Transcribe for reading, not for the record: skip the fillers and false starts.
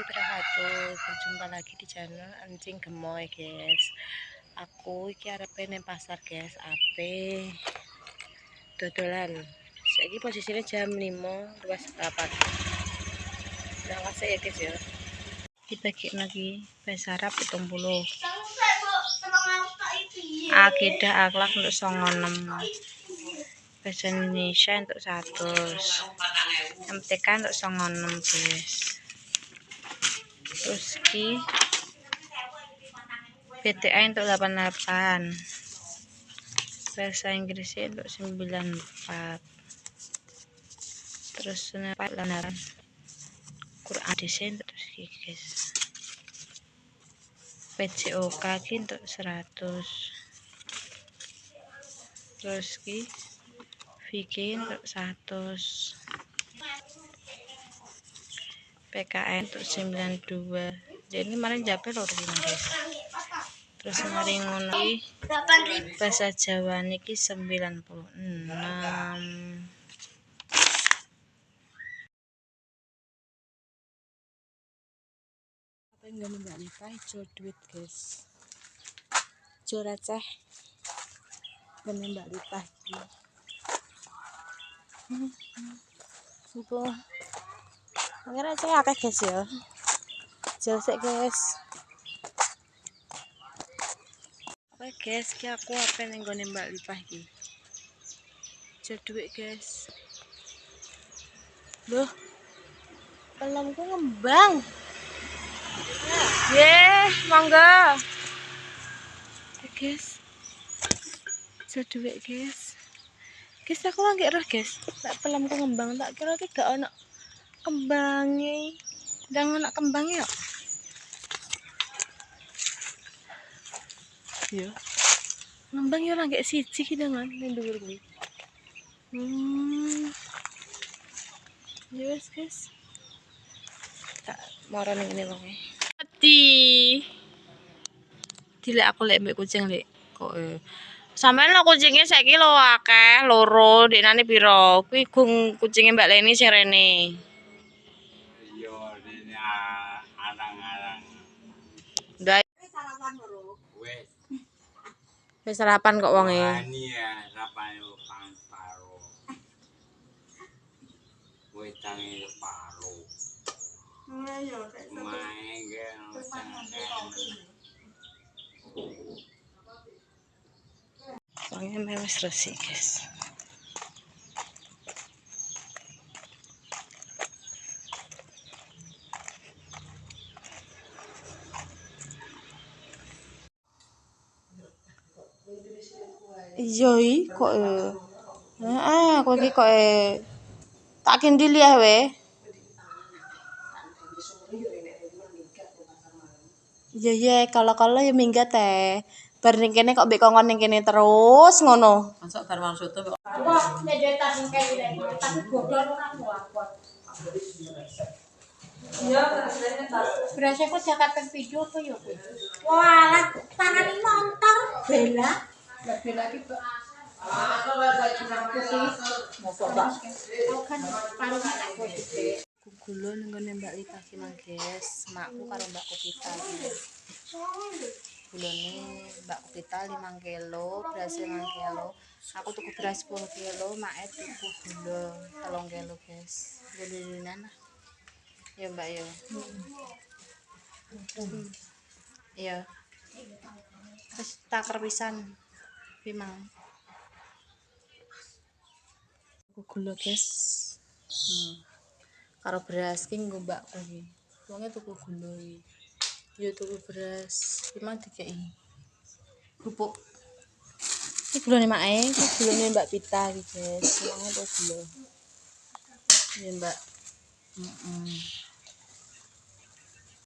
wabarakatuh. Berjumpa lagi di channel Anjing Gemoy, guys. Aku iki arepe nang pasar, guys. Ape dodolan. Saiki posisinya jam 5:08. Nah, kasih ya, guys ya. Kita lagi besarap 70. Akidah akhlak untuk 96. Bahasa Indonesia untuk 100. MTK untuk 96, guys. Terus ki PTA untuk 88. Bahasa Inggrisnya untuk 94. Terus lembaran Quran desain untuk ki, guys. PCOK ki untuk 100. Terus ki Vicky untuk 100. PKN untuk 92. Jadi kemarin japel lho, guys. Terus mari ngono iki bahasa Jawa niki 96. Apa yang gak Mbak Lita hijau duit, guys. Hijau receh. Bener Mbak Lita iki. Supo. Ora receh akeh, guys ya. Jelsek, guys. Oke, guys, ki aku apa ning gone Mbak Lita iki. Hijau duit, guys. Loh. Pelemku ngembang. Ye, monggo. Guys. Hijau duit, guys. Guys, aku lagi roh, guys. Tak pelemku ngembang, tak kira iki gak ono kembange. Ndang ono kembange kok. Yo. Ngembang yo ora gek siji ki dengan ning dhuwur kuwi. Ya wes, guys. Tak moro ning ngene wonge. Mati. Dilek aku lek mbek kucing lek kok sampean lo kucingnya saiki lho akeh loro, dekne piro? Kuwi kucinge Mbak Leni sing rene. Iya, dene arang-arang. Ndak sarapan loro. Wis sarapan kok wonge. Wani ya, sarapan yo paro. Wetange paro. Ayo, tek soalnya mewes resik, guys. Iya kok kok iki kok tak kendili ya we. Iya kalau ya minggat teh. Bar ning kene kok mbek kongkon ning kene terus ngono. Masuk bar wong soto kok. Kok nyejetas ning kene tapi bodol ora kuat. Iya, rasane tas. Berasa kok Jakarta video apa ya kuwi? Walah, tangani montor bela. Lah bela iki kok gula nggone Mbak Lita ki mang, guys. Makku karo Mbakku kita. Gulane Mbakku kita 5 kilo, beras 5 kilo. Aku tuku beras 10 kilo, make tuku gula 3 kilo, guys. Gulane ya Mbak ya. Iya. Terus taker pisan. Pimang. Gula, guys. Karo beras ki nggo mbakku iki. Wonge tuku gula iki. Ya tuku beras, pimang dikeki. Bubuk. Iki gulane mae, iki gulane Mbak Pita iki, guys. Wonge tuku gula. Ya, Mbak.